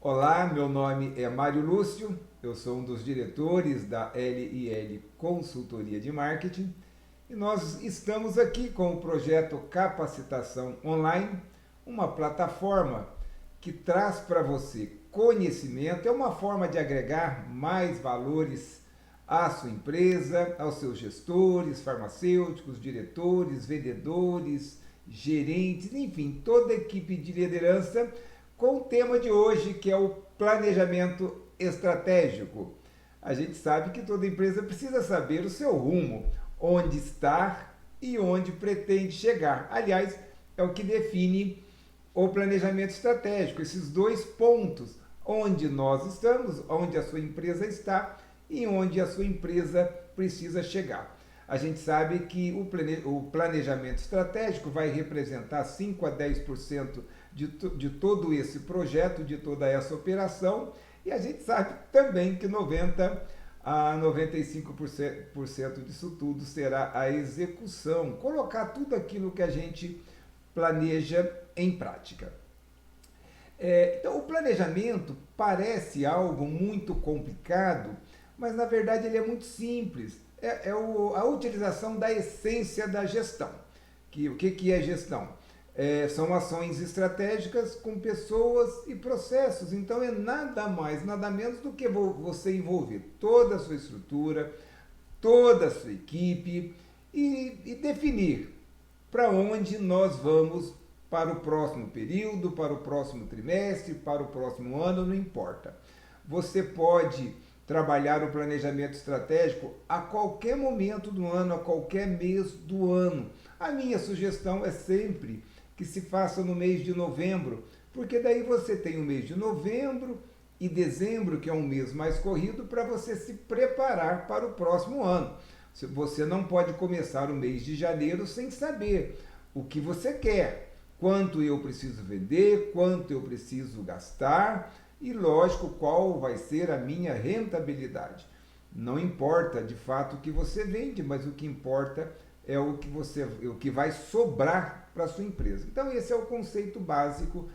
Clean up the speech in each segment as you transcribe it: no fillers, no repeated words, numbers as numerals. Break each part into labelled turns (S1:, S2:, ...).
S1: Olá, meu nome é Mário Lúcio, eu sou um dos diretores da LIL Consultoria de Marketing e nós estamos aqui com o projeto Capacitação Online, uma plataforma que traz para você conhecimento, é uma forma de agregar mais valores à sua empresa, aos seus gestores, farmacêuticos, diretores, vendedores, gerentes, enfim, toda a equipe de liderança com o tema de hoje, que é o planejamento estratégico. A gente sabe que toda empresa precisa saber o seu rumo, onde está e onde pretende chegar. Aliás, é o que define o planejamento estratégico, esses dois pontos, onde nós estamos, onde a sua empresa está e onde a sua empresa precisa chegar. A gente sabe que o planejamento estratégico vai representar 5 a 10% de todo esse projeto, de toda essa operação, e a gente sabe também que 90 a 95% disso tudo será a execução, colocar tudo aquilo que a gente planeja em prática. Então, o planejamento parece algo muito complicado, mas na verdade ele é muito simples. A utilização da essência da gestão. O que é gestão? São ações estratégicas com pessoas e processos. Então é nada mais, nada menos do que você envolver toda a sua estrutura, toda a sua equipe e definir para onde nós vamos para o próximo período, para o próximo trimestre, para o próximo ano, não importa. Você pode trabalhar o planejamento estratégico a qualquer momento do ano, a qualquer mês do ano. A minha sugestão é sempre que se faça no mês de novembro, porque daí você tem o mês de novembro e dezembro, que é um mês mais corrido, para você se preparar para o próximo ano. Você não pode começar o mês de janeiro sem saber o que você quer, quanto eu preciso vender, quanto eu preciso gastar e, lógico, qual vai ser a minha rentabilidade. Não importa de fato o que você vende, mas o que importa é o que vai sobrar para a sua empresa. Então esse é o conceito básico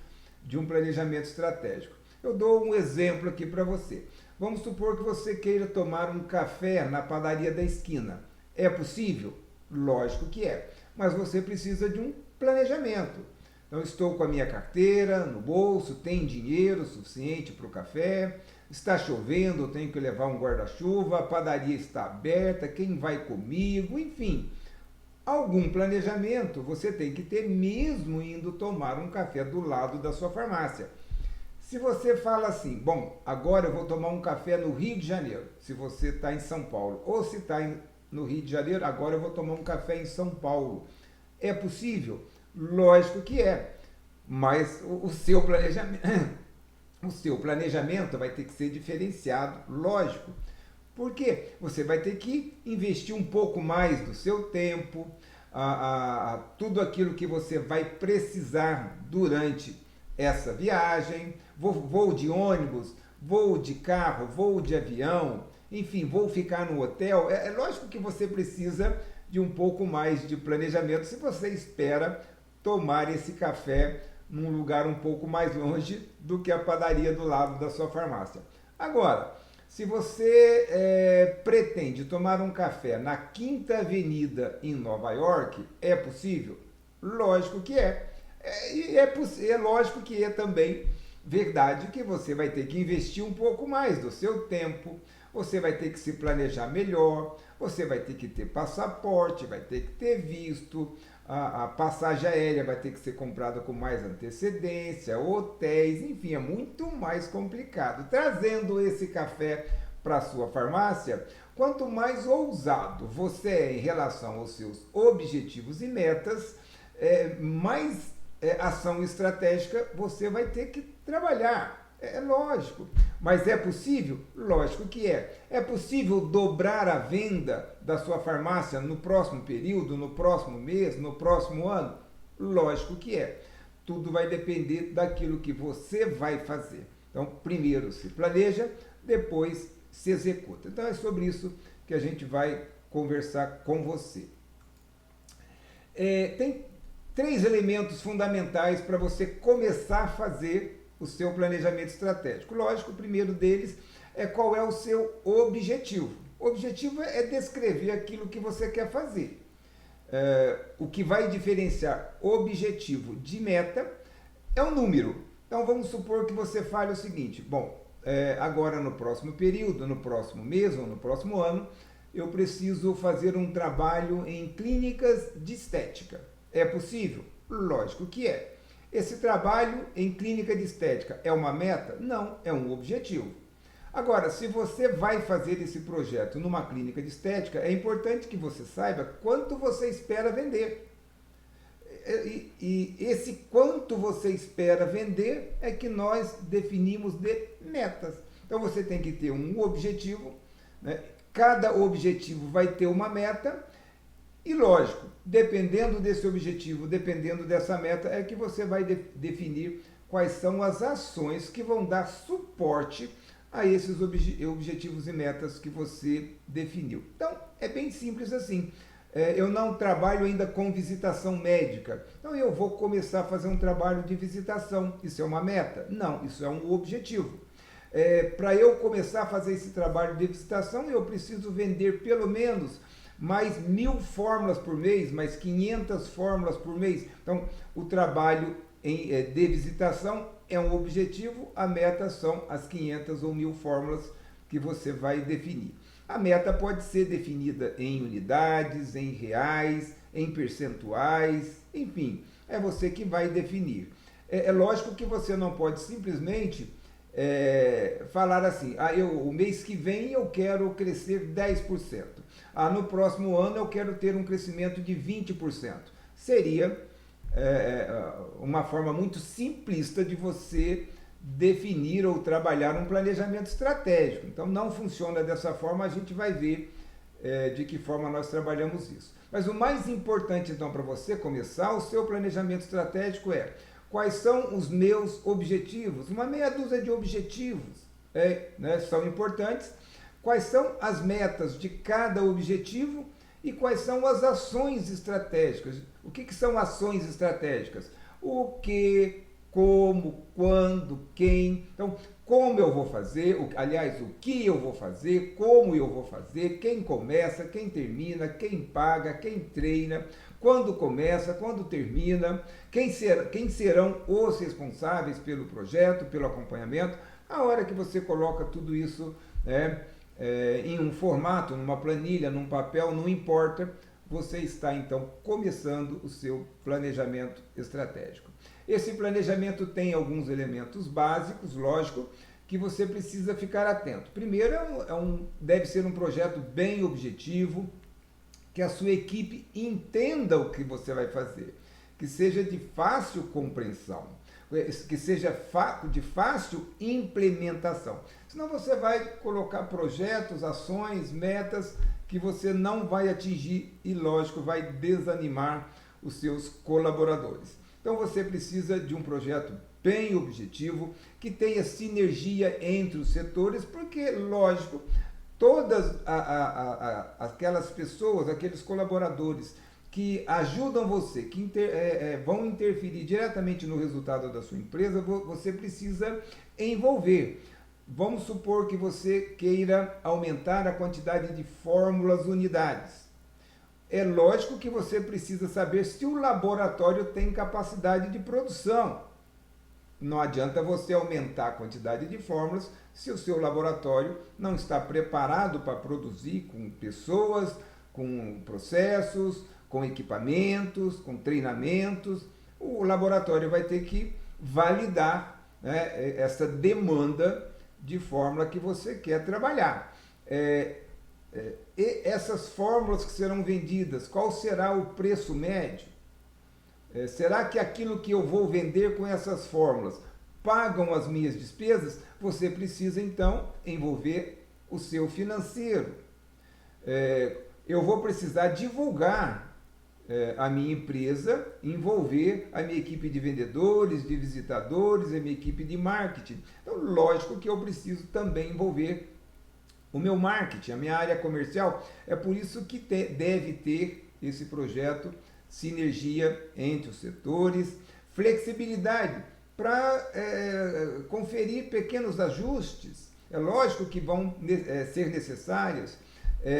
S1: de um planejamento estratégico. Eu dou um exemplo aqui para você. Vamos supor que você queira tomar um café na padaria da esquina. É possível? Lógico que é. Mas você precisa de um planejamento. Então estou com a minha carteira no bolso, tem dinheiro suficiente para o café, está chovendo, eu tenho que levar um guarda-chuva, a padaria está aberta, quem vai comigo, enfim. Algum planejamento você tem que ter mesmo indo tomar um café do lado da sua farmácia. Se você fala assim, bom, agora eu vou tomar um café no Rio de Janeiro, se você está em São Paulo, ou se está no Rio de Janeiro, agora eu vou tomar um café em São Paulo. É possível? Lógico que é, mas o seu planejamento vai ter que ser diferenciado, lógico. Porque você vai ter que investir um pouco mais do seu tempo, tudo aquilo que você vai precisar durante essa viagem, voo de ônibus, voo de carro, voo de avião, enfim, vou ficar no hotel. É lógico que você precisa de um pouco mais de planejamento se você espera tomar esse café num lugar um pouco mais longe do que a padaria do lado da sua farmácia. Agora, se você pretende tomar um café na Quinta Avenida em Nova York, é possível? Lógico que é. É lógico que é também verdade que você vai ter que investir um pouco mais do seu tempo, você vai ter que se planejar melhor, você vai ter que ter passaporte, vai ter que ter visto, a passagem aérea vai ter que ser comprada com mais antecedência, hotéis, enfim, é muito mais complicado. Trazendo esse café para a sua farmácia, quanto mais ousado você é em relação aos seus objetivos e metas, mais ação estratégica você vai ter que trabalhar. É lógico. Mas é possível? Lógico que é. É possível dobrar a venda da sua farmácia no próximo período, no próximo mês, no próximo ano? Lógico que é. Tudo vai depender daquilo que você vai fazer. Então, primeiro se planeja, depois se executa. Então, é sobre isso que a gente vai conversar com você. Tem 3 elementos fundamentais para você começar a fazer o seu planejamento estratégico. Lógico, o primeiro deles é qual é o seu objetivo. O objetivo é descrever aquilo que você quer fazer. O que vai diferenciar objetivo de meta é o número. Então vamos supor que você fale o seguinte: bom, agora no próximo período, no próximo mês ou no próximo ano, eu preciso fazer um trabalho em clínicas de estética. É possível? Lógico que é. Esse trabalho em clínica de estética é uma meta? Não, é um objetivo. Agora, se você vai fazer esse projeto numa clínica de estética, é importante que você saiba quanto você espera vender. E esse quanto você espera vender é que nós definimos de metas. Então você tem que ter um objetivo, né? Cada objetivo vai ter uma meta e, lógico, dependendo desse objetivo, dependendo dessa meta, é que você vai definir quais são as ações que vão dar suporte a esses objetivos e metas que você definiu. Então, é bem simples assim. Eu não trabalho ainda com visitação médica, então eu vou começar a fazer um trabalho de visitação. Isso é uma meta? Não, isso é um objetivo. Para eu começar a fazer esse trabalho de visitação, eu preciso vender pelo menos mais 1.000 fórmulas por mês, mais 500 fórmulas por mês. Então, o trabalho de visitação é um objetivo, a meta são as 500 ou 1.000 fórmulas que você vai definir. A meta pode ser definida em unidades, em reais, em percentuais, enfim, é você que vai definir. É lógico que você não pode simplesmente falar assim: o mês que vem eu quero crescer 10%. No próximo ano eu quero ter um crescimento de 20%. Seria uma forma muito simplista de você definir ou trabalhar um planejamento estratégico. Então não funciona dessa forma, a gente vai ver de que forma nós trabalhamos isso. Mas o mais importante então para você começar o seu planejamento estratégico é: quais são os meus objetivos? Uma meia dúzia de objetivos são importantes. Quais são as metas de cada objetivo e quais são as ações estratégicas? O que são ações estratégicas? O que, como, quando, quem. Então, como eu vou fazer, o que eu vou fazer, como eu vou fazer, quem começa, quem termina, quem paga, quem treina, quando começa, quando termina, quem serão os responsáveis pelo projeto, pelo acompanhamento. A hora que você coloca tudo isso em um formato, numa planilha, num papel, não importa, você está então começando o seu planejamento estratégico. Esse planejamento tem alguns elementos básicos, lógico, que você precisa ficar atento. Primeiro, deve ser um projeto bem objetivo, que a sua equipe entenda o que você vai fazer, que seja de fácil compreensão, que seja de fácil implementação. Senão você vai colocar projetos, ações, metas que você não vai atingir e, lógico, vai desanimar os seus colaboradores. Então você precisa de um projeto bem objetivo, que tenha sinergia entre os setores, porque, lógico, todas aquelas pessoas, aqueles colaboradores que ajudam você, que vão interferir diretamente no resultado da sua empresa, você precisa envolver. Vamos supor que você queira aumentar a quantidade de fórmulas unidades. É lógico que você precisa saber se o laboratório tem capacidade de produção. Não adianta você aumentar a quantidade de fórmulas se o seu laboratório não está preparado para produzir com pessoas, com processos, com equipamentos, com treinamentos. O laboratório vai ter que validar essa demanda de fórmula que você quer trabalhar. E essas fórmulas que serão vendidas, qual será o preço médio? Será que aquilo que eu vou vender com essas fórmulas pagam as minhas despesas? Você precisa então envolver o seu financeiro. Eu vou precisar divulgar a minha empresa, envolver a minha equipe de vendedores, de visitadores, a minha equipe de marketing. Então, lógico que eu preciso também envolver o meu marketing, a minha área comercial. É por isso que deve ter esse projeto sinergia entre os setores, flexibilidade. para conferir pequenos ajustes. É lógico que vão ser necessárias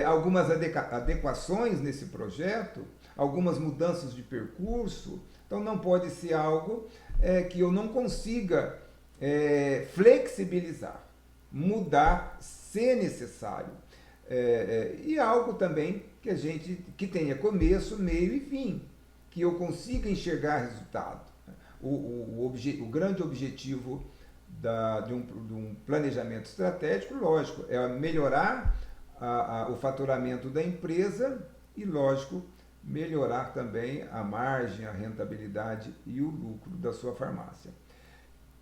S1: algumas adequações nesse projeto, algumas mudanças de percurso. Então não pode ser algo que eu não consiga flexibilizar, mudar se necessário. E algo também que tenha começo, meio e fim, que eu consiga enxergar resultado. O grande objetivo de um planejamento estratégico, lógico, é melhorar o faturamento da empresa e, lógico, melhorar também a margem, a rentabilidade e o lucro da sua farmácia.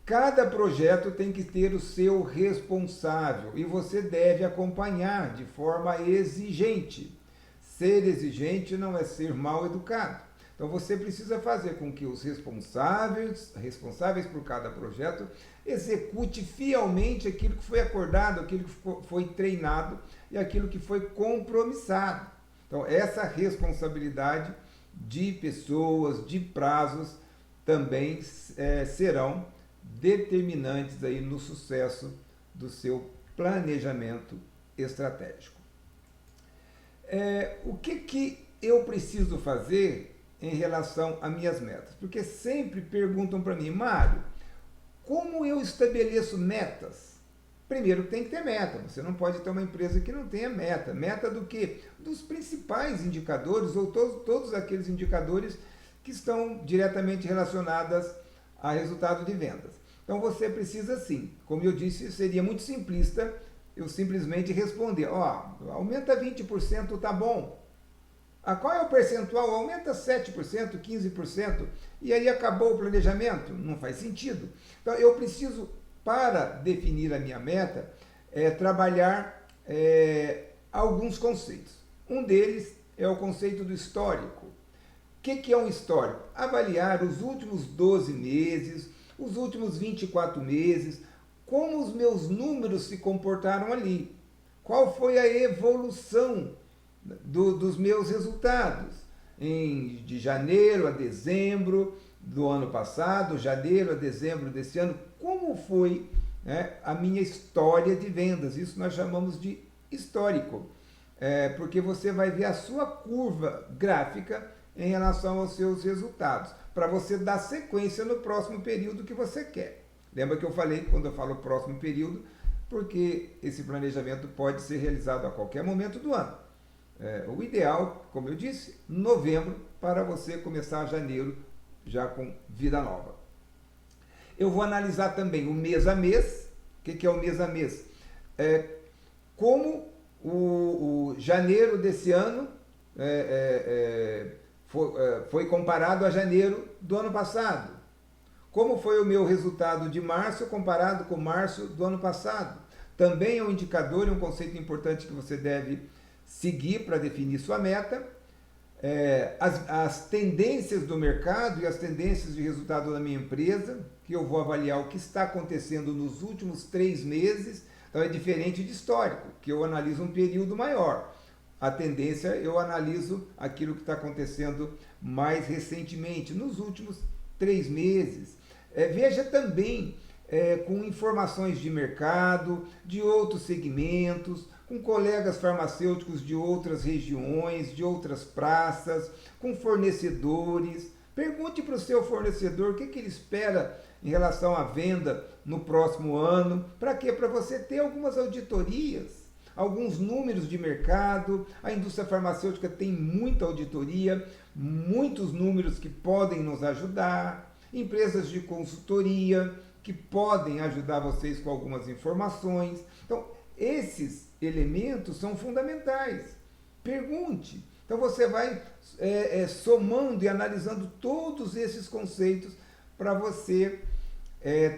S1: Cada projeto tem que ter o seu responsável e você deve acompanhar de forma exigente. Ser exigente não é ser mal educado. Então você precisa fazer com que os responsáveis por cada projeto execute fielmente aquilo que foi acordado, aquilo que foi treinado e aquilo que foi compromissado. Então essa responsabilidade de pessoas, de prazos, também serão determinantes aí no sucesso do seu planejamento estratégico. O que eu preciso fazer em relação a minhas metas? Porque sempre perguntam para mim, Mário, como eu estabeleço metas? Primeiro tem que ter meta, você não pode ter uma empresa que não tenha meta. Meta do quê? Dos principais indicadores ou todos aqueles indicadores que estão diretamente relacionados a resultado de vendas. Então você precisa sim, como eu disse, seria muito simplista eu simplesmente responder, aumenta 20%, tá bom. Qual é o percentual? Aumenta 7%, 15%, e aí acabou o planejamento? Não faz sentido. Então eu preciso, para definir a minha meta, trabalhar alguns conceitos. Um deles é o conceito do histórico. O que é um histórico? Avaliar os últimos 12 meses, os últimos 24 meses, como os meus números se comportaram ali. Qual foi a evolução dos meus resultados de janeiro a dezembro do ano passado, janeiro a dezembro desse ano, como foi a minha história de vendas. Isso nós chamamos de histórico, porque você vai ver a sua curva gráfica em relação aos seus resultados, para você dar sequência no próximo período que você quer. Lembra que eu falei, quando eu falo próximo período, porque esse planejamento pode ser realizado a qualquer momento do ano. O ideal, como eu disse, novembro, para você começar janeiro já com vida nova. Eu vou analisar também o mês a mês. O que é o mês a mês? Como o janeiro desse ano foi comparado a janeiro do ano passado. Como foi o meu resultado de março comparado com março do ano passado. Também é um indicador e um conceito importante que você deve seguir para definir sua meta. As tendências do mercado e as tendências de resultado da minha empresa, que eu vou avaliar o que está acontecendo nos últimos 3 meses. Então é diferente de histórico, que eu analiso um período maior. A tendência, eu analiso aquilo que está acontecendo mais recentemente, nos últimos 3 meses. Veja também com informações de mercado, de outros segmentos, com colegas farmacêuticos de outras regiões, de outras praças, com fornecedores. Pergunte para o seu fornecedor o que ele espera em relação à venda no próximo ano. Para quê? Para você ter algumas auditorias, alguns números de mercado. A indústria farmacêutica tem muita auditoria, muitos números que podem nos ajudar. Empresas de consultoria que podem ajudar vocês com algumas informações. Então, esses elementos são fundamentais. Pergunte. Então, você vai somando e analisando todos esses conceitos para você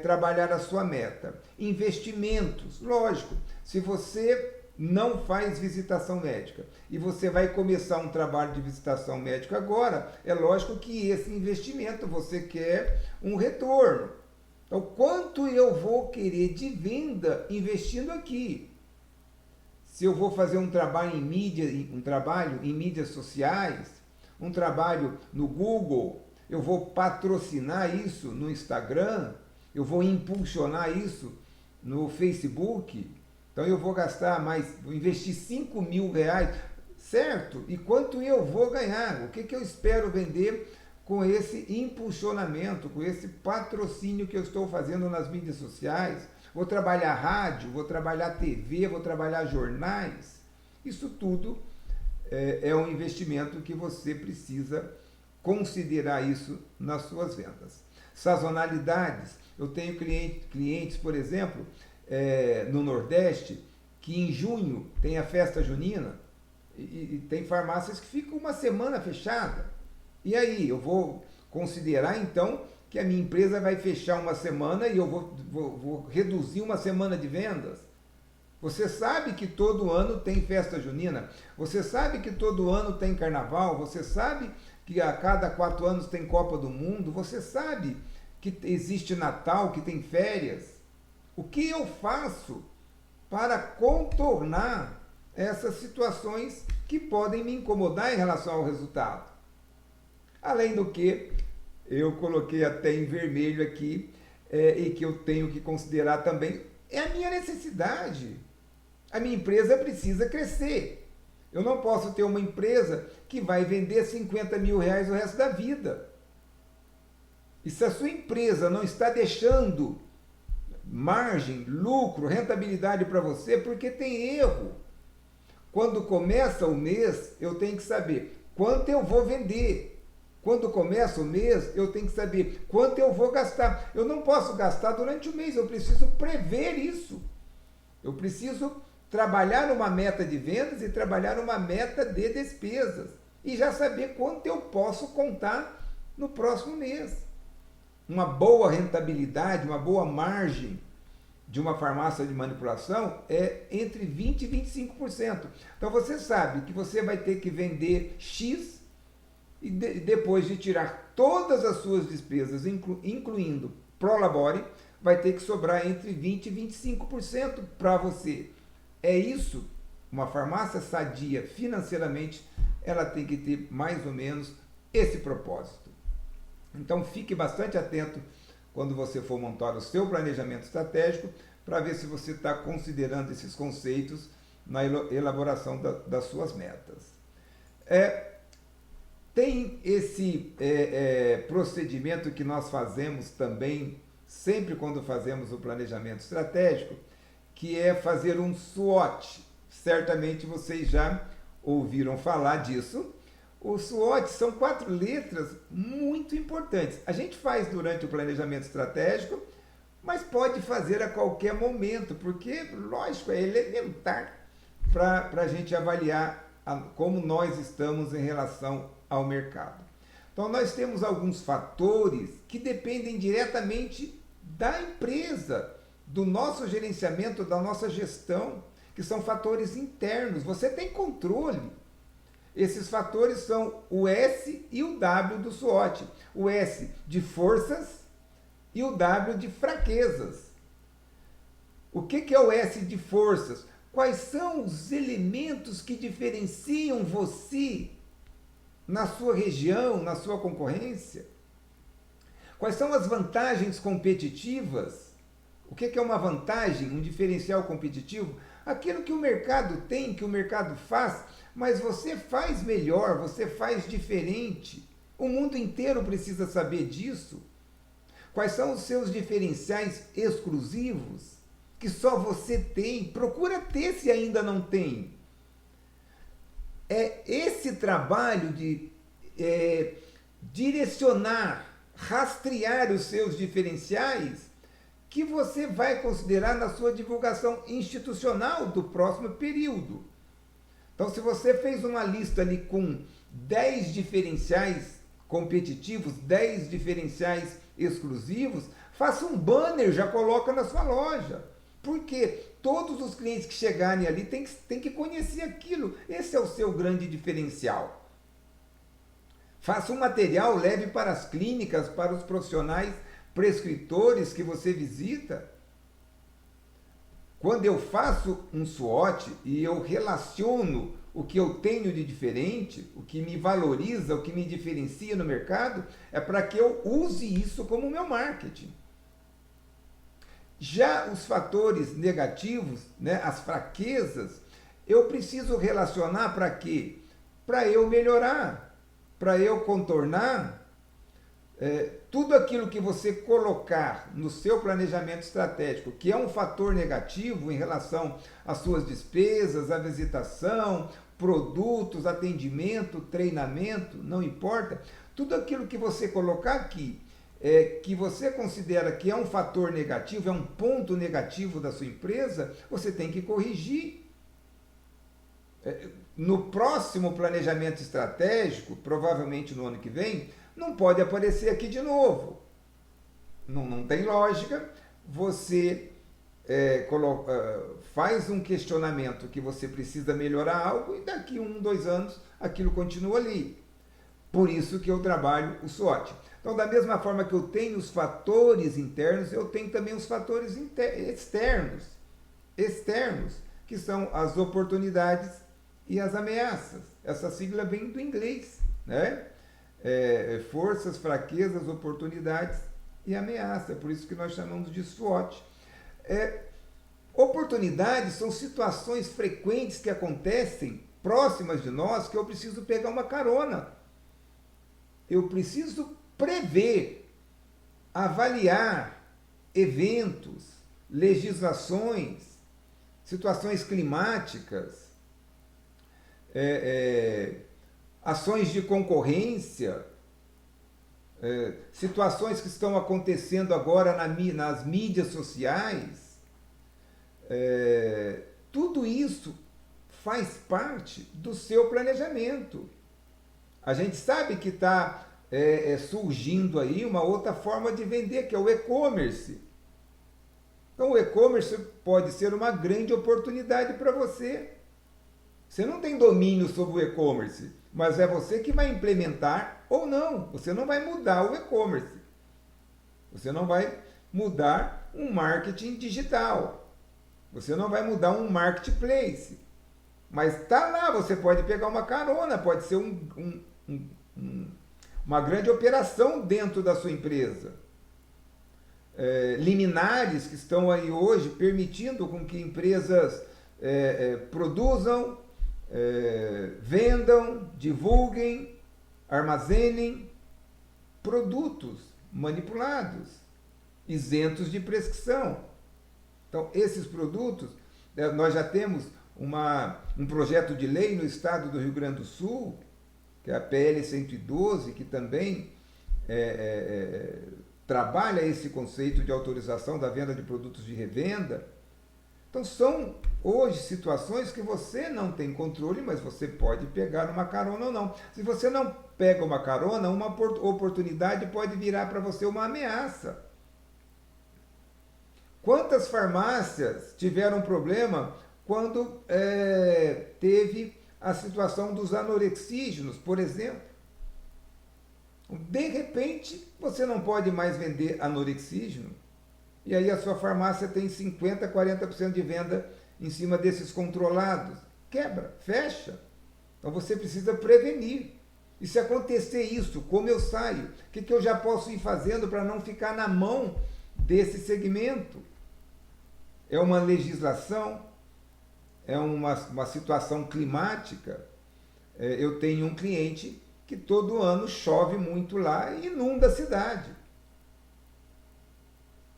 S1: trabalhar a sua meta. Investimentos. Lógico, se você não faz visitação médica e você vai começar um trabalho de visitação médica agora, é lógico que esse investimento você quer um retorno. Então, quanto eu vou querer de venda investindo aqui? Se eu vou fazer um trabalho em mídias sociais, um trabalho no Google, eu vou patrocinar isso no Instagram, eu vou impulsionar isso no Facebook, então eu vou gastar mais, vou investir 5 mil reais, certo? E quanto eu vou ganhar? O que, que eu espero vender com esse impulsionamento, com esse patrocínio que eu estou fazendo nas mídias sociais? Vou trabalhar rádio, vou trabalhar TV, vou trabalhar jornais. Isso tudo é um investimento que você precisa considerar isso nas suas vendas. Sazonalidades. Eu tenho clientes, por exemplo, no Nordeste, que em junho tem a festa junina e tem farmácias que ficam uma semana fechada. E aí, eu vou considerar então que a minha empresa vai fechar uma semana e eu vou reduzir uma semana de vendas? Você sabe que todo ano tem festa junina, você sabe que todo ano tem carnaval, você sabe que a cada 4 anos tem Copa do Mundo, você sabe que existe Natal, que tem férias. O que eu faço para contornar essas situações que podem me incomodar em relação ao resultado? Além do que, eu coloquei até em vermelho aqui, e que eu tenho que considerar também, é a minha necessidade. A minha empresa precisa crescer. Eu não posso ter uma empresa que vai vender 50 mil reais o resto da vida. E se a sua empresa não está deixando margem, lucro, rentabilidade para você, porque tem erro. Quando começa o mês, eu tenho que saber quanto eu vou vender. Quando começa o mês, eu tenho que saber quanto eu vou gastar. Eu não posso gastar durante o mês, eu preciso prever isso. Eu preciso trabalhar numa meta de vendas e trabalhar numa meta de despesas. E já saber quanto eu posso contar no próximo mês. Uma boa rentabilidade, uma boa margem de uma farmácia de manipulação é entre 20% e 25%. Então você sabe que você vai ter que vender X e depois de tirar todas as suas despesas, incluindo Prolabore, vai ter que sobrar entre 20% e 25% para você. É isso? Uma farmácia sadia financeiramente, ela tem que ter mais ou menos esse propósito. Então fique bastante atento quando você for montar o seu planejamento estratégico para ver se você está considerando esses conceitos na elaboração das suas metas. Tem esse procedimento que nós fazemos também, sempre quando fazemos o planejamento estratégico, que é fazer um SWOT. Certamente vocês já ouviram falar disso. O SWOT são 4 letras muito importantes. A gente faz durante o planejamento estratégico, mas pode fazer a qualquer momento, porque, lógico, é elementar para a gente avaliar como nós estamos em relação ao mercado. Então, nós temos alguns fatores que dependem diretamente da empresa, do nosso gerenciamento, da nossa gestão, que são fatores internos. Você tem controle. Esses fatores são o S e o W do SWOT. O S de forças e o W de fraquezas. O que é o S de forças? Quais são os elementos que diferenciam você na sua região, na sua concorrência? Quais são as vantagens competitivas? O que é uma vantagem, um diferencial competitivo? Aquilo que o mercado tem, que o mercado faz, mas você faz melhor, você faz diferente. O mundo inteiro precisa saber disso. Quais são os seus diferenciais exclusivos que só você tem? Procura ter se ainda não tem. É esse trabalho de direcionar, rastrear os seus diferenciais que você vai considerar na sua divulgação institucional do próximo período. Então, se você fez uma lista ali com 10 diferenciais competitivos, 10 diferenciais exclusivos, faça um banner, já coloca na sua loja. Porque todos os clientes que chegarem ali têm que conhecer aquilo. Esse é o seu grande diferencial. Faça um material, leve para as clínicas, para os profissionais prescritores que você visita. Quando eu faço um SWOT e eu relaciono o que eu tenho de diferente, o que me valoriza, o que me diferencia no mercado, é para que eu use isso como meu marketing. Já os fatores negativos, né, as fraquezas, eu preciso relacionar para quê? Para eu melhorar, para eu contornar. Tudo aquilo que você colocar no seu planejamento estratégico, que é um fator negativo em relação às suas despesas, à visitação, produtos, atendimento, treinamento, não importa, tudo aquilo que você colocar aqui, que você considera que é um fator negativo, é um ponto negativo da sua empresa, você tem que corrigir. No próximo planejamento estratégico, provavelmente no ano que vem, não pode aparecer aqui de novo. Não tem lógica. Você faz um questionamento que você precisa melhorar algo e daqui 1, 2 anos aquilo continua ali. Por isso que eu trabalho o SWOT. Então, da mesma forma que eu tenho os fatores internos, eu tenho também os fatores externos, que são as oportunidades e as ameaças. Essa sigla vem do inglês, né? Forças, fraquezas, oportunidades e ameaça. É por isso que nós chamamos de SWOT. Oportunidades são situações frequentes que acontecem próximas de nós que eu preciso pegar uma carona. Eu preciso prever, avaliar eventos, legislações, situações climáticas, ações de concorrência, situações que estão acontecendo agora nas mídias sociais. Tudo isso faz parte do seu planejamento. A gente sabe que está surgindo aí uma outra forma de vender, que é o e-commerce. Então, o e-commerce pode ser uma grande oportunidade para você. Você não tem domínio sobre o e-commerce, mas é você que vai implementar ou não. Você não vai mudar o e-commerce. Você não vai mudar um marketing digital. Você não vai mudar um marketplace. Mas está lá, você pode pegar uma carona, pode ser uma grande operação dentro da sua empresa. Liminares que estão aí hoje permitindo com que empresas produzam, vendam, divulguem, armazenem produtos manipulados, isentos de prescrição. Então, esses produtos, nós já temos um projeto de lei no estado do Rio Grande do Sul, que é a PL 112, que também trabalha esse conceito de autorização da venda de produtos de revenda. Então, são hoje situações que você não tem controle, mas você pode pegar uma carona ou não. Se você não pega uma carona, uma oportunidade pode virar para você uma ameaça. Quantas farmácias tiveram problema quando teve a situação dos anorexígenos, por exemplo? De repente, você não pode mais vender anorexígeno, e aí a sua farmácia tem 50%, 40% de venda em cima desses controlados. Quebra, fecha. Então você precisa prevenir. E se acontecer isso, como eu saio? O que eu já posso ir fazendo para não ficar na mão desse segmento? É uma legislação? É uma situação climática? Eu tenho um cliente que todo ano chove muito lá e inunda a cidade.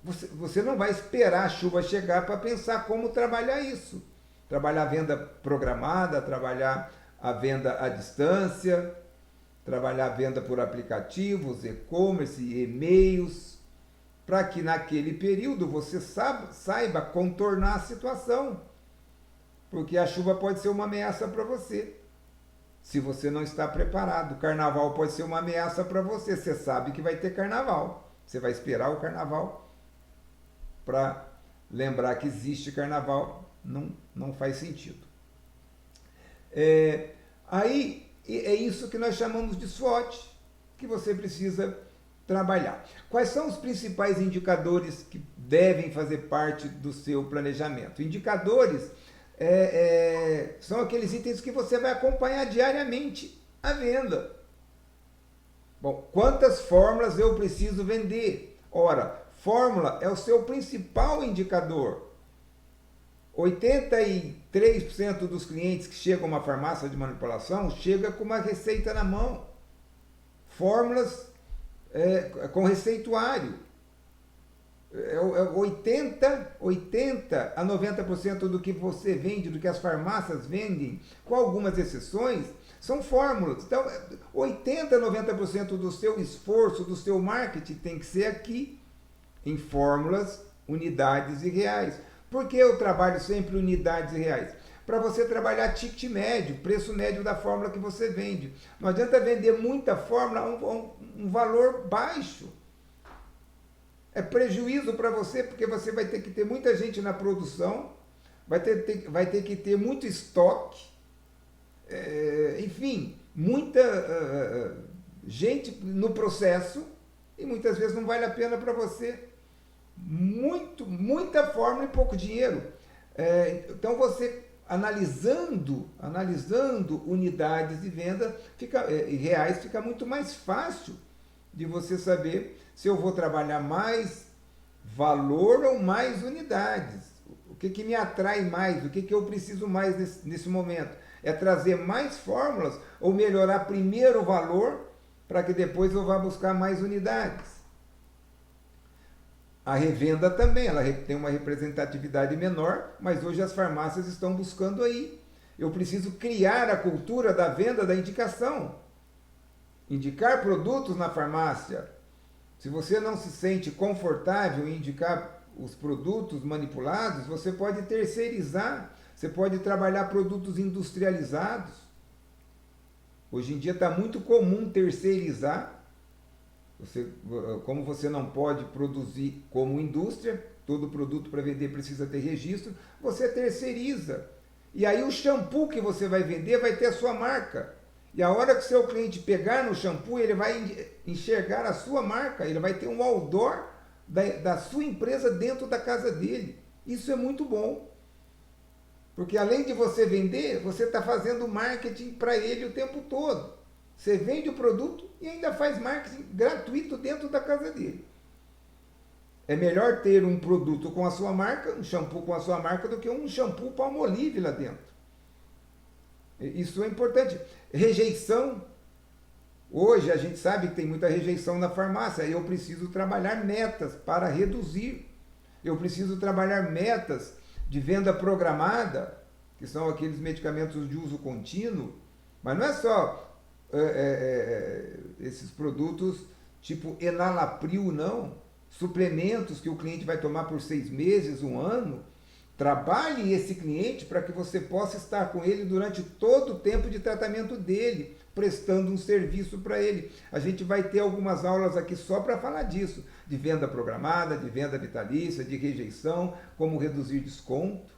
S1: Você não vai esperar a chuva chegar para pensar como trabalhar isso. Trabalhar a venda programada, trabalhar a venda à distância, trabalhar a venda por aplicativos, e-commerce, e-mails, para que naquele período você saiba contornar a situação. Porque a chuva pode ser uma ameaça para você, se você não está preparado. O carnaval pode ser uma ameaça para você. Você sabe que vai ter carnaval. Você vai esperar o carnaval para lembrar que existe carnaval. Não faz sentido. Aí é isso que nós chamamos de SWOT, que você precisa trabalhar. Quais são os principais indicadores que devem fazer parte do seu planejamento? Indicadores são aqueles itens que você vai acompanhar diariamente a venda. Bom, quantas fórmulas eu preciso vender? Ora, fórmula é o seu principal indicador. 83% dos clientes que chegam a uma farmácia de manipulação chega com uma receita na mão. Fórmulas com receituário. 80 a 90% do que você vende, do que as farmácias vendem, com algumas exceções, são fórmulas. Então, 80 a 90% do seu esforço, do seu marketing tem que ser aqui, em fórmulas, unidades e reais. Por que eu trabalho sempre unidades e reais? Para você trabalhar ticket médio, preço médio da fórmula que você vende. Não adianta vender muita fórmula a um valor baixo. É prejuízo para você, porque você vai ter que ter muita gente na produção, vai ter que ter muito estoque, enfim, muita gente no processo, e muitas vezes não vale a pena para você. Muita fórmula e pouco dinheiro. Então você analisando unidades de venda reais, fica muito mais fácil de você saber se eu vou trabalhar mais valor ou mais unidades. O que me atrai mais, o que eu preciso mais nesse momento? É trazer mais fórmulas ou melhorar primeiro o valor para que depois eu vá buscar mais unidades? A revenda também, ela tem uma representatividade menor, mas hoje as farmácias estão buscando aí. Eu preciso criar a cultura da venda da indicação. Indicar produtos na farmácia. Se você não se sente confortável em indicar os produtos manipulados, você pode terceirizar, você pode trabalhar produtos industrializados. Hoje em dia está muito comum terceirizar. Como você não pode produzir como indústria, todo produto para vender precisa ter registro, você terceiriza. E aí o shampoo que você vai vender vai ter a sua marca. E a hora que o seu cliente pegar no shampoo, ele vai enxergar a sua marca, ele vai ter um outdoor da sua empresa dentro da casa dele. Isso é muito bom. Porque além de você vender, você está fazendo marketing para ele o tempo todo. Você vende o produto e ainda faz marketing gratuito dentro da casa dele. É melhor ter um produto com a sua marca, um shampoo com a sua marca, do que um shampoo Palmolive lá dentro. Isso é importante. Rejeição. Hoje a gente sabe que tem muita rejeição na farmácia. Eu preciso trabalhar metas para reduzir. Eu preciso trabalhar metas de venda programada, que são aqueles medicamentos de uso contínuo. Mas não é só esses produtos tipo Enalapril, não. Suplementos que o cliente vai tomar por 6 meses, 1 ano. Trabalhe esse cliente para que você possa estar com ele durante todo o tempo de tratamento dele, prestando um serviço para ele. A gente vai ter algumas aulas aqui só para falar disso, de venda programada, de venda vitalícia, de rejeição, como reduzir desconto.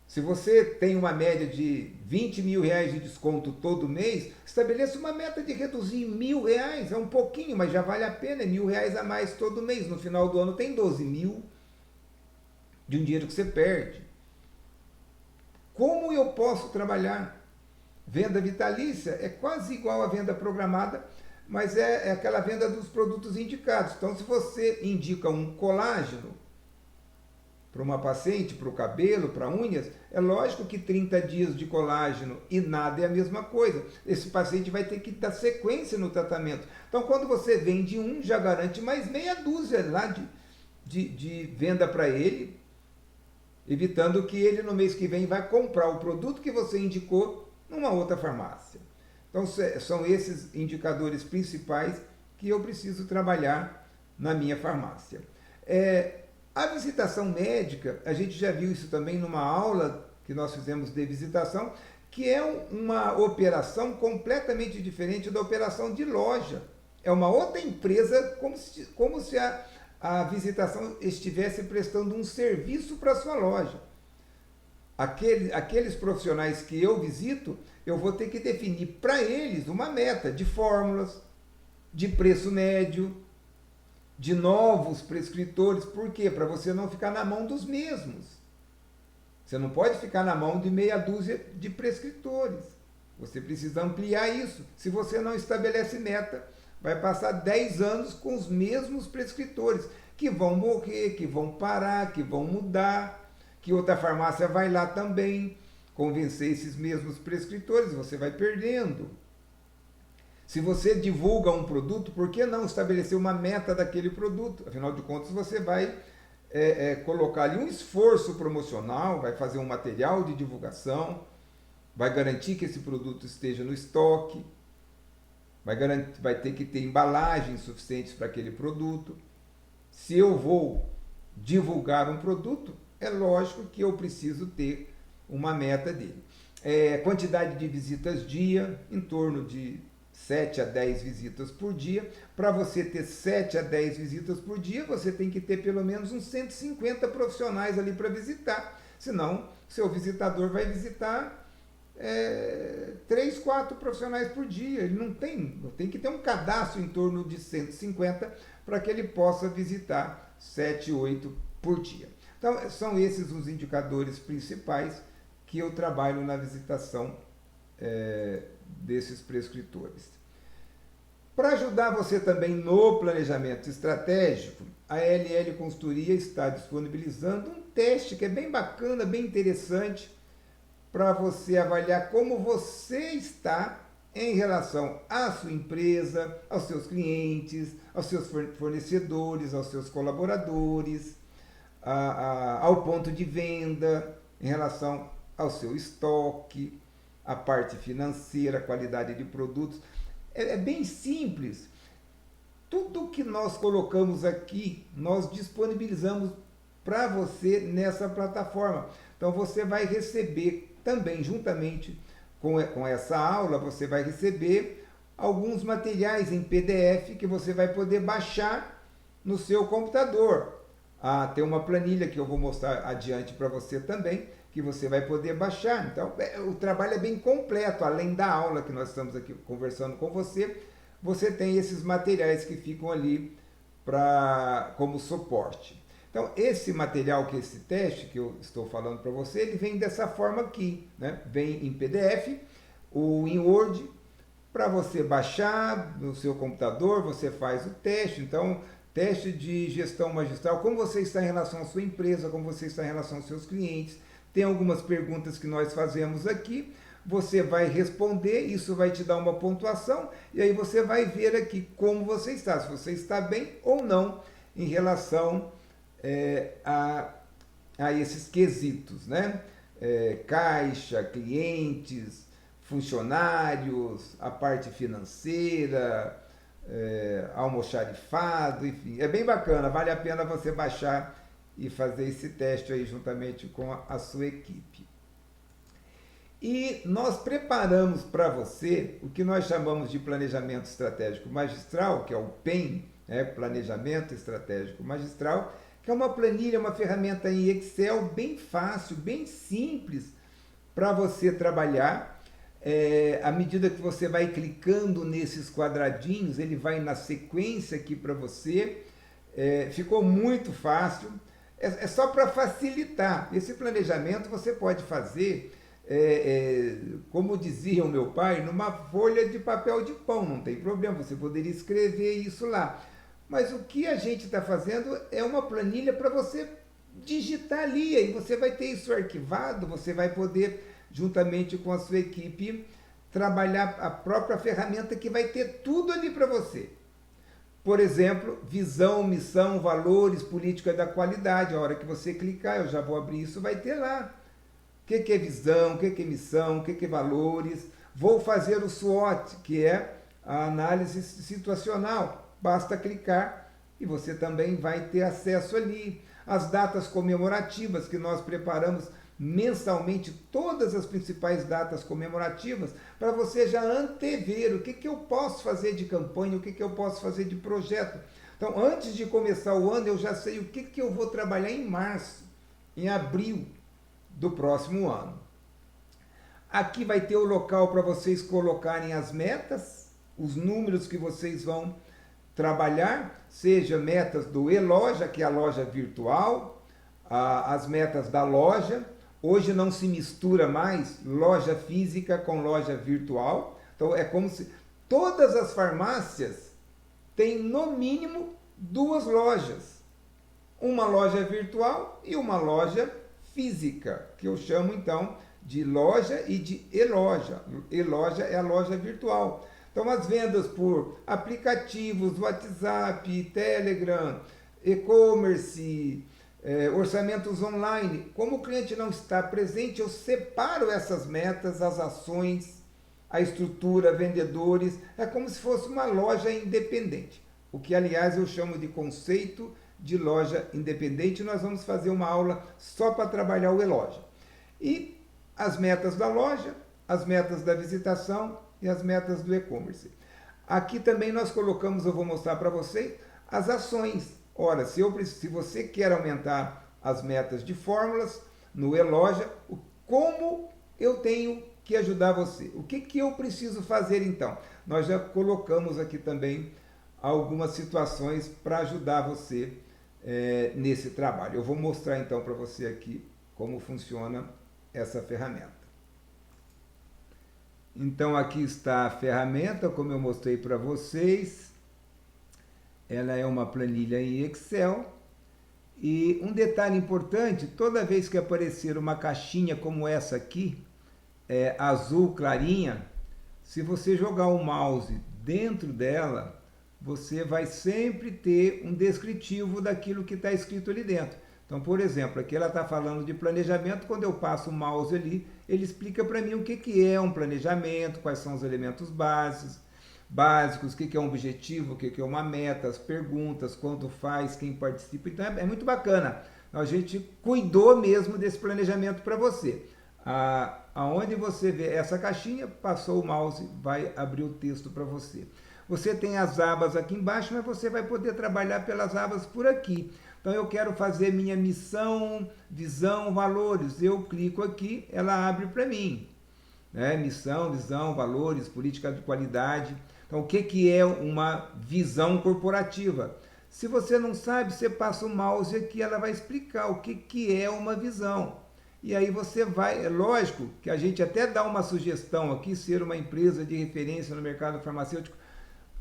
S1: Se você tem uma média de 20 mil reais de desconto todo mês, estabeleça uma meta de reduzir R$1.000. É um pouquinho, mas já vale a pena, é R$1.000 a mais todo mês. No final do ano tem 12 mil de um dinheiro que você perde. Como eu posso trabalhar? Venda vitalícia é quase igual à venda programada, mas é aquela venda dos produtos indicados. Então, se você indica um colágeno para uma paciente, para o cabelo, para unhas, é lógico que 30 dias de colágeno e nada é a mesma coisa. Esse paciente vai ter que dar sequência no tratamento. Então, quando você vende um, já garante mais meia dúzia lá de venda para ele, evitando que ele no mês que vem vai comprar o produto que você indicou numa outra farmácia. Então, são esses indicadores principais que eu preciso trabalhar na minha farmácia. A visitação médica, a gente já viu isso também numa aula que nós fizemos de visitação, que é uma operação completamente diferente da operação de loja. É uma outra empresa, como se a visitação estivesse prestando um serviço para a sua loja. Aqueles profissionais que eu visito, eu vou ter que definir para eles uma meta de fórmulas, de preço médio, de novos prescritores. Por quê? Para você não ficar na mão dos mesmos. Você não pode ficar na mão de meia dúzia de prescritores. Você precisa ampliar isso. Se você não estabelece meta, vai passar 10 anos com os mesmos prescritores, que vão morrer, que vão parar, que vão mudar, que outra farmácia vai lá também convencer esses mesmos prescritores, você vai perdendo. Se você divulga um produto, por que não estabelecer uma meta daquele produto? Afinal de contas, você vai colocar ali um esforço promocional, vai fazer um material de divulgação, vai garantir que esse produto esteja no estoque, vai ter que ter embalagens suficientes para aquele produto. Se eu vou divulgar um produto, é lógico que eu preciso ter uma meta dele. Quantidade de visitas dia, em torno de 7 a 10 visitas por dia. Para você ter 7 a 10 visitas por dia, você tem que ter pelo menos uns 150 profissionais ali para visitar. Senão, seu visitador vai visitar 3, 4 profissionais por dia. Ele não tem que ter um cadastro em torno de 150 para que ele possa visitar 7, 8 por dia. Então, são esses os indicadores principais que eu trabalho na visitação desses prescritores. Para ajudar você também no planejamento estratégico, a LL Consultoria está disponibilizando um teste que é bem bacana, bem interessante, para você avaliar como você está em relação à sua empresa, aos seus clientes, aos seus fornecedores, aos seus colaboradores, ao ponto de venda, em relação ao seu estoque, a parte financeira, a qualidade de produtos. É bem simples. Tudo que nós colocamos aqui, nós disponibilizamos para você nessa plataforma. Então você vai receber também, juntamente com essa aula, você vai receber alguns materiais em PDF que você vai poder baixar no seu computador. Tem uma planilha que eu vou mostrar adiante para você também, que você vai poder baixar. Então, o trabalho é bem completo. Além da aula que nós estamos aqui conversando com você, você tem esses materiais que ficam ali como suporte. Então, esse material, esse teste que eu estou falando para você, ele vem dessa forma aqui, né? Vem em PDF ou em Word, para você baixar no seu computador, você faz o teste. Então, teste de gestão magistral, como você está em relação à sua empresa, como você está em relação aos seus clientes. Tem algumas perguntas que nós fazemos aqui, você vai responder, isso vai te dar uma pontuação, e aí você vai ver aqui como você está, se você está bem ou não em relação a esses quesitos, né? Caixa, clientes, funcionários, a parte financeira, almoxarifado, enfim. É bem bacana, vale a pena você baixar e fazer esse teste aí juntamente com a sua equipe. E nós preparamos para você o que nós chamamos de Planejamento Estratégico Magistral, que é o PEM, Planejamento Estratégico Magistral, que é uma planilha, uma ferramenta em Excel bem fácil, bem simples para você trabalhar. À medida que você vai clicando nesses quadradinhos, ele vai na sequência aqui para você. Ficou muito fácil. É só para facilitar. Esse planejamento você pode fazer, como dizia o meu pai, numa folha de papel de pão, não tem problema, você poderia escrever isso lá. Mas o que a gente está fazendo é uma planilha para você digitar ali, aí você vai ter isso arquivado, você vai poder, juntamente com a sua equipe, trabalhar a própria ferramenta que vai ter tudo ali para você. Por exemplo, visão, missão, valores, política da qualidade. A hora que você clicar, eu já vou abrir isso, vai ter lá. O que é visão, o que é missão, o que é valores. Vou fazer o SWOT, que é a análise situacional. Basta clicar e você também vai ter acesso ali. As datas comemorativas que nós preparamos mensalmente, todas as principais datas comemorativas, para você já antever o que eu posso fazer de campanha, o que eu posso fazer de projeto. Então, antes de começar o ano, eu já sei o que eu vou trabalhar em março, em abril do próximo ano. Aqui vai ter o local para vocês colocarem as metas, os números que vocês vão trabalhar, seja metas do e-loja, que é a loja virtual, as metas da loja. Hoje não se mistura mais loja física com loja virtual. Então é como se todas as farmácias tem no mínimo 2 lojas. Uma loja virtual e uma loja física, que eu chamo então de loja e de e-loja. E-loja é a loja virtual. Então as vendas por aplicativos, WhatsApp, Telegram, e-commerce, orçamentos online. Como o cliente não está presente, eu separo essas metas, as ações, a estrutura, vendedores. É como se fosse uma loja independente. O que, aliás, eu chamo de conceito de loja independente. Nós vamos fazer uma aula só para trabalhar o e-loja. E as metas da loja, as metas da visitação e as metas do e-commerce. Aqui também nós colocamos, eu vou mostrar para vocês, as ações. Ora, se você quer aumentar as metas de fórmulas no e-loja, como eu tenho que ajudar você? O que eu preciso fazer então? Nós já colocamos aqui também algumas situações para ajudar você nesse trabalho. Eu vou mostrar então para você aqui como funciona essa ferramenta. Então aqui está a ferramenta, como eu mostrei para vocês. Ela é uma planilha em Excel. E um detalhe importante, toda vez que aparecer uma caixinha como essa aqui, azul clarinha, se você jogar o mouse dentro dela, você vai sempre ter um descritivo daquilo que está escrito ali dentro. Então, por exemplo, aqui ela está falando de planejamento. Quando eu passo o mouse ali, ele explica para mim o que é um planejamento, quais são os elementos básicos, o que é um objetivo, o que é uma meta, as perguntas, quando faz, quem participa. Então é muito bacana. A gente cuidou mesmo desse planejamento para você. Aonde você vê essa caixinha, passou o mouse, vai abrir o texto para você. Você tem as abas aqui embaixo, mas você vai poder trabalhar pelas abas por aqui. Então eu quero fazer minha missão, visão, valores. Eu clico aqui, ela abre para mim. Missão, visão, valores, política de qualidade. Então o que é uma visão corporativa? Se você não sabe, você passa o mouse aqui, ela vai explicar o que é uma visão. E aí você vai, é lógico que a gente até dá uma sugestão aqui, ser uma empresa de referência no mercado farmacêutico,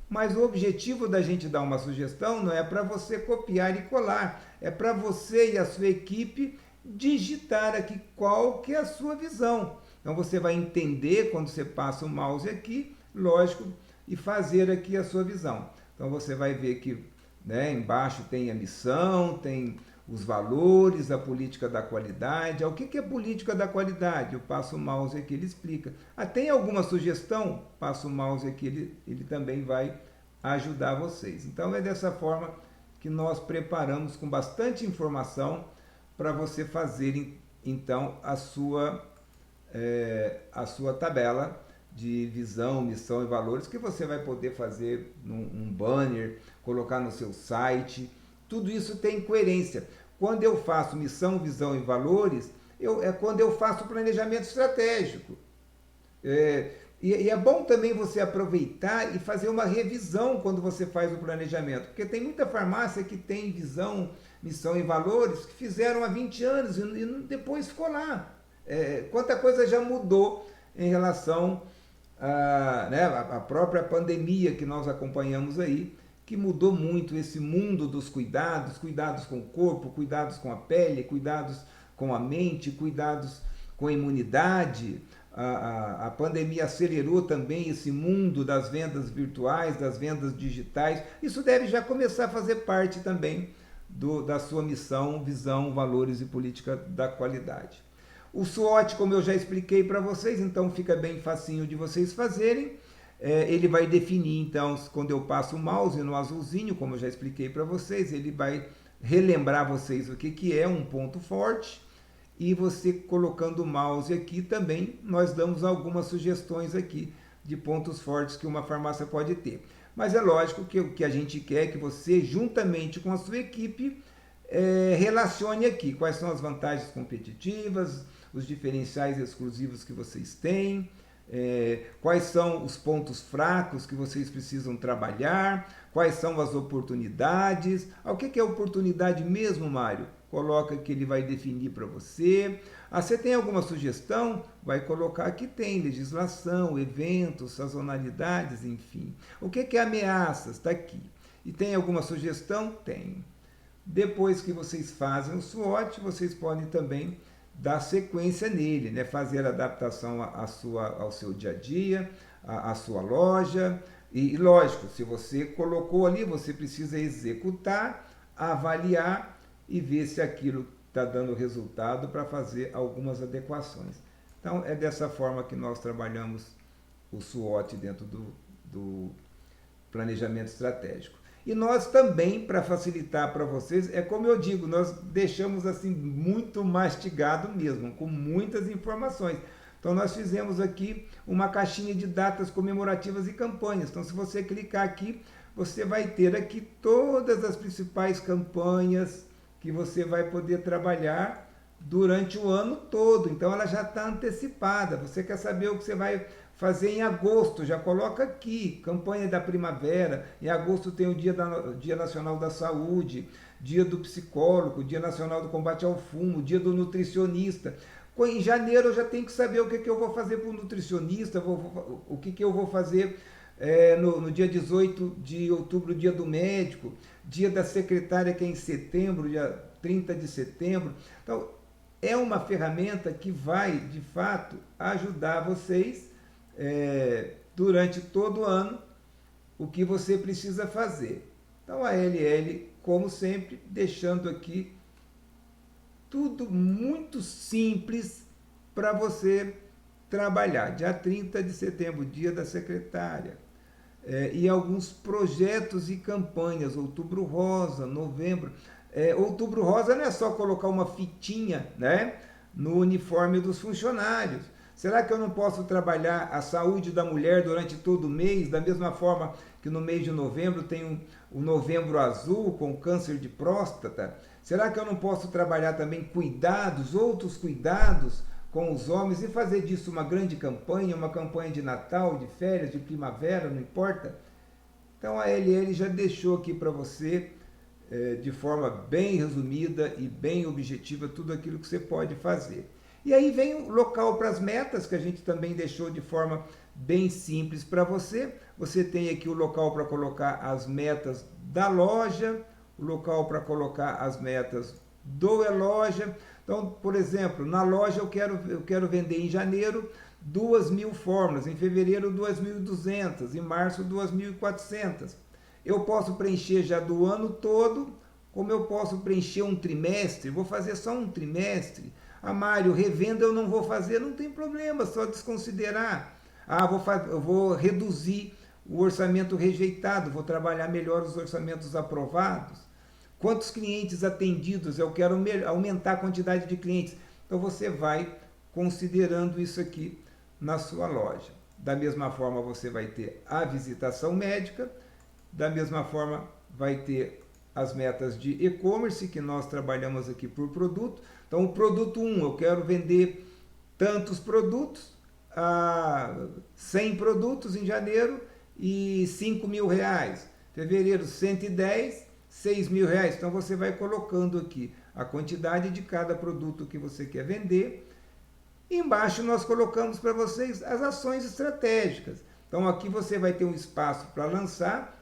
S1: mas o objetivo da gente dar uma sugestão não é para você copiar e colar, é para você e a sua equipe digitar aqui qual que é a sua visão. Então você vai entender quando você passa o mouse aqui, lógico, e fazer aqui a sua visão. Então você vai ver que embaixo tem a missão, tem os valores, a política da qualidade. O que é política da qualidade? Eu passo o mouse aqui, ele explica. Tem alguma sugestão? Passo o mouse aqui, ele também vai ajudar vocês. Então é dessa forma que nós preparamos com bastante informação para você fazer então a sua tabela de visão, missão e valores, que você vai poder fazer num banner, colocar no seu site. Tudo isso tem coerência. Quando eu faço missão, visão e valores, é quando eu faço planejamento estratégico. E é bom também você aproveitar e fazer uma revisão quando você faz o planejamento, porque tem muita farmácia que tem visão, missão e valores que fizeram há 20 anos e depois ficou lá. Quanta coisa já mudou em relação à própria pandemia que nós acompanhamos aí, que mudou muito esse mundo dos cuidados com o corpo, cuidados com a pele, cuidados com a mente, cuidados com a imunidade. A pandemia acelerou também esse mundo das vendas virtuais, das vendas digitais. Isso deve já começar a fazer parte também da sua missão, visão, valores e política da qualidade. O SWOT, como eu já expliquei para vocês, então fica bem facinho de vocês fazerem. Ele vai definir, então, quando eu passo o mouse no azulzinho, como eu já expliquei para vocês, ele vai relembrar vocês o que é um ponto forte. E você colocando o mouse aqui também, nós damos algumas sugestões aqui de pontos fortes que uma farmácia pode ter. Mas é lógico que o que a gente quer é que você, juntamente com a sua equipe, relacione aqui quais são as vantagens competitivas, os diferenciais exclusivos que vocês têm, quais são os pontos fracos que vocês precisam trabalhar, quais são as oportunidades. O que é oportunidade mesmo, Mário? Coloca que ele vai definir para você. Você tem alguma sugestão? Vai colocar que tem legislação, eventos, sazonalidades, enfim. O que é ameaças? Está aqui. E tem alguma sugestão? Tem. Depois que vocês fazem o SWOT, vocês podem também dar sequência nele, né? Fazer adaptação ao seu dia a dia, à sua loja. E lógico, se você colocou ali, você precisa executar, avaliar e ver se aquilo está dando resultado para fazer algumas adequações. Então é dessa forma que nós trabalhamos o SWOT dentro do planejamento estratégico. E nós também, para facilitar para vocês, é como eu digo, nós deixamos assim muito mastigado mesmo, com muitas informações. Então nós fizemos aqui uma caixinha de datas comemorativas e campanhas. Então se você clicar aqui, você vai ter aqui todas as principais campanhas que você vai poder trabalhar durante o ano todo. Então ela já está antecipada. Você quer saber o que você vai fazer em agosto, já coloca aqui, campanha da primavera. Em agosto tem o Dia Nacional da Saúde, Dia do Psicólogo, Dia Nacional do Combate ao Fumo, Dia do Nutricionista. Em janeiro eu já tenho que saber o que eu vou fazer para o nutricionista, o que eu vou fazer no dia 18 de outubro, Dia do Médico, Dia da Secretária, que é em setembro, dia 30 de setembro. Então, é uma ferramenta que vai, de fato, ajudar vocês durante todo o ano, o que você precisa fazer. Então a LL, como sempre, deixando aqui tudo muito simples para você trabalhar. Dia 30 de setembro, Dia da Secretária, e alguns projetos e campanhas, Outubro Rosa, novembro. Outubro Rosa não é só colocar uma fitinha, né, no uniforme dos funcionários. Será que eu não posso trabalhar a saúde da mulher durante todo o mês, da mesma forma que no mês de novembro tem o Novembro Azul com câncer de próstata? Será que eu não posso trabalhar também outros cuidados com os homens e fazer disso uma grande campanha, uma campanha de Natal, de férias, de primavera, não importa? Então a LL já deixou aqui para você, de forma bem resumida e bem objetiva, tudo aquilo que você pode fazer. E aí vem o local para as metas, que a gente também deixou de forma bem simples para você. Você tem aqui o local para colocar as metas da loja, o local para colocar as metas do e-loja. Então, por exemplo, na loja eu quero vender em janeiro 2.000 fórmulas, em fevereiro 2.200, em março 2.400. Eu posso preencher já do ano todo, como eu posso preencher um trimestre, vou fazer só um trimestre. Mário, revenda eu não vou fazer, não tem problema, só desconsiderar. Eu vou reduzir o orçamento rejeitado, vou trabalhar melhor os orçamentos aprovados. Quantos clientes atendidos? Eu quero aumentar a quantidade de clientes. Então você vai considerando isso aqui na sua loja. Da mesma forma você vai ter a visitação médica, da mesma forma vai ter as metas de e-commerce, que nós trabalhamos aqui por produto. Então, o produto 1, eu quero vender tantos produtos, 100 produtos em janeiro e R$5.000. Fevereiro, 110, R$6.000. Então, você vai colocando aqui a quantidade de cada produto que você quer vender. E embaixo nós colocamos para vocês as ações estratégicas. Então, aqui você vai ter um espaço para lançar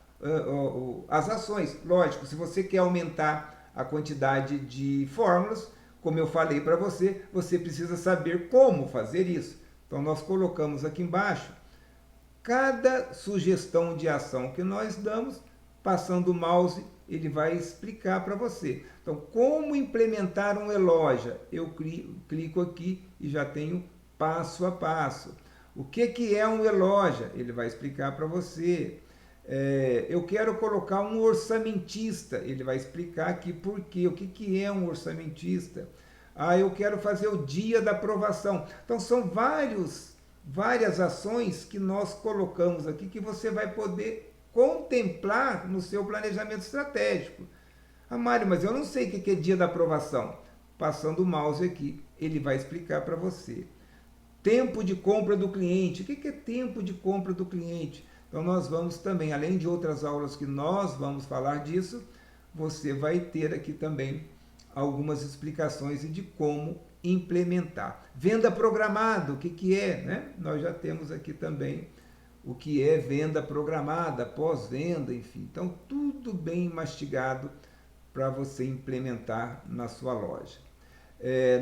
S1: as ações. Lógico, se você quer aumentar a quantidade de fórmulas, como eu falei para você, você precisa saber como fazer isso. Então nós colocamos aqui embaixo cada sugestão de ação que nós damos, passando o mouse, ele vai explicar para você. Então, como implementar um e-loja? Eu clico aqui e já tenho passo a passo. O que é um e-loja? Ele vai explicar para você. Eu quero colocar um orçamentista, ele vai explicar aqui por quê, o que é um orçamentista. Eu quero fazer o dia da aprovação. Então são várias ações que nós colocamos aqui que você vai poder contemplar no seu planejamento estratégico. Mário, mas eu não sei o que é dia da aprovação. Passando o mouse aqui, ele vai explicar para você. Tempo de compra do cliente. O que é tempo de compra do cliente? Então nós vamos também, além de outras aulas que nós vamos falar disso, você vai ter aqui também algumas explicações de como implementar. Venda programada, o que é, né? Nós já temos aqui também o que é venda programada, pós-venda, enfim. Então, tudo bem mastigado para você implementar na sua loja.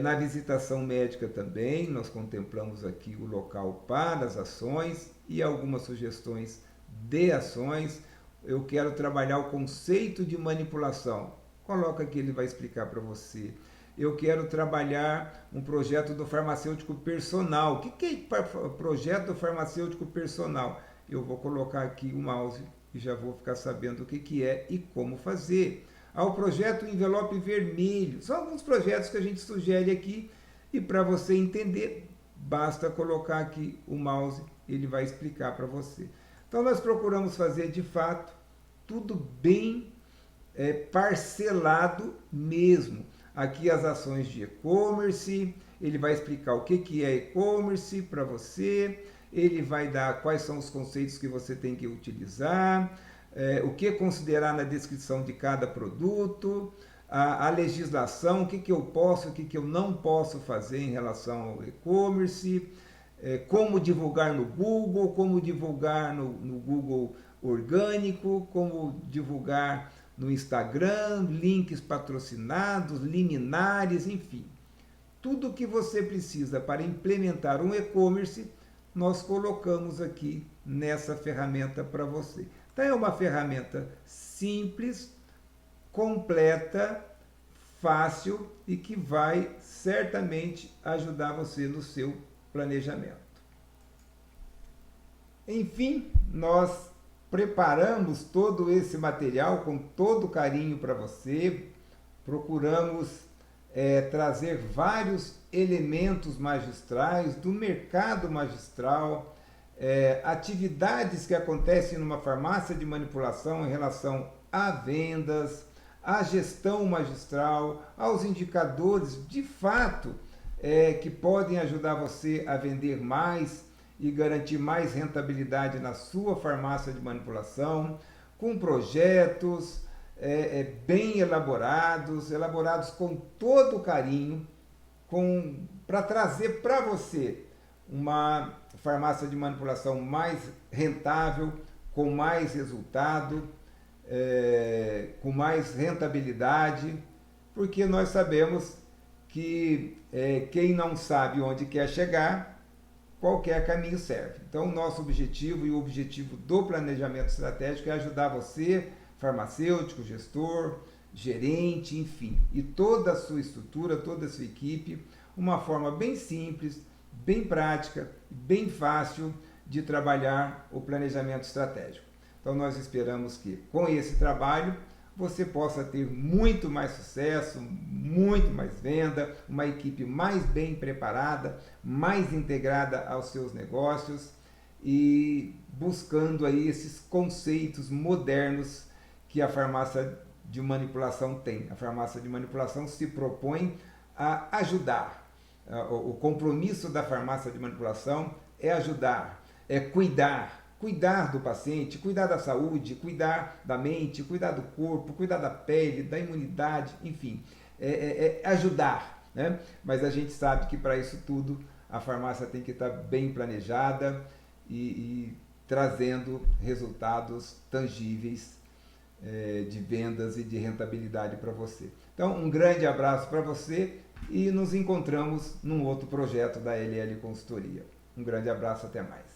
S1: Na visitação médica também, nós contemplamos aqui o local para as ações e algumas sugestões de ações. Eu quero trabalhar o conceito de manipulação. Coloca aqui, ele vai explicar para você. Eu quero trabalhar um projeto do farmacêutico personal. O que é projeto farmacêutico personal? Eu vou colocar aqui o mouse e já vou ficar sabendo o que é e como fazer. Ao projeto Envelope Vermelho. São alguns projetos que a gente sugere aqui e para você entender, basta colocar aqui o mouse, ele vai explicar para você. Então nós procuramos fazer de fato tudo bem parcelado mesmo. Aqui as ações de e-commerce, ele vai explicar o que é e-commerce para você, ele vai dar quais são os conceitos que você tem que utilizar, o que considerar na descrição de cada produto, a legislação, o que eu posso, o que eu não posso fazer em relação ao e-commerce, como divulgar no Google, como divulgar no Google orgânico, como divulgar no Instagram, links patrocinados, liminares, enfim. Tudo o que você precisa para implementar um e-commerce, nós colocamos aqui nessa ferramenta para você. Então é uma ferramenta simples, completa, fácil e que vai certamente ajudar você no seu planejamento. Enfim, nós preparamos todo esse material com todo carinho para você, procuramos trazer vários elementos magistrais do mercado magistral, atividades que acontecem numa farmácia de manipulação em relação a vendas, à gestão magistral, aos indicadores de fato que podem ajudar você a vender mais e garantir mais rentabilidade na sua farmácia de manipulação, com projetos bem elaborados com todo carinho, para trazer para você uma farmácia de manipulação mais rentável, com mais resultado, com mais rentabilidade, porque nós sabemos que quem não sabe onde quer chegar, qualquer caminho serve. Então, o nosso objetivo e o objetivo do planejamento estratégico é ajudar você, farmacêutico, gestor, gerente, enfim, e toda a sua estrutura, toda a sua equipe, uma forma bem simples, bem prática, bem fácil de trabalhar o planejamento estratégico. Então, nós esperamos que, com esse trabalho, você possa ter muito mais sucesso, muito mais venda, uma equipe mais bem preparada, mais integrada aos seus negócios e buscando aí esses conceitos modernos que a farmácia de manipulação tem. A farmácia de manipulação se propõe a ajudar. O compromisso da farmácia de manipulação é ajudar, é cuidar do paciente, cuidar da saúde, cuidar da mente, cuidar do corpo, cuidar da pele, da imunidade, enfim, ajudar, né? Mas a gente sabe que para isso tudo a farmácia tem que estar bem planejada e trazendo resultados tangíveis de vendas e de rentabilidade para você. Então, um grande abraço para você e nos encontramos num outro projeto da LL Consultoria. Um grande abraço, até mais.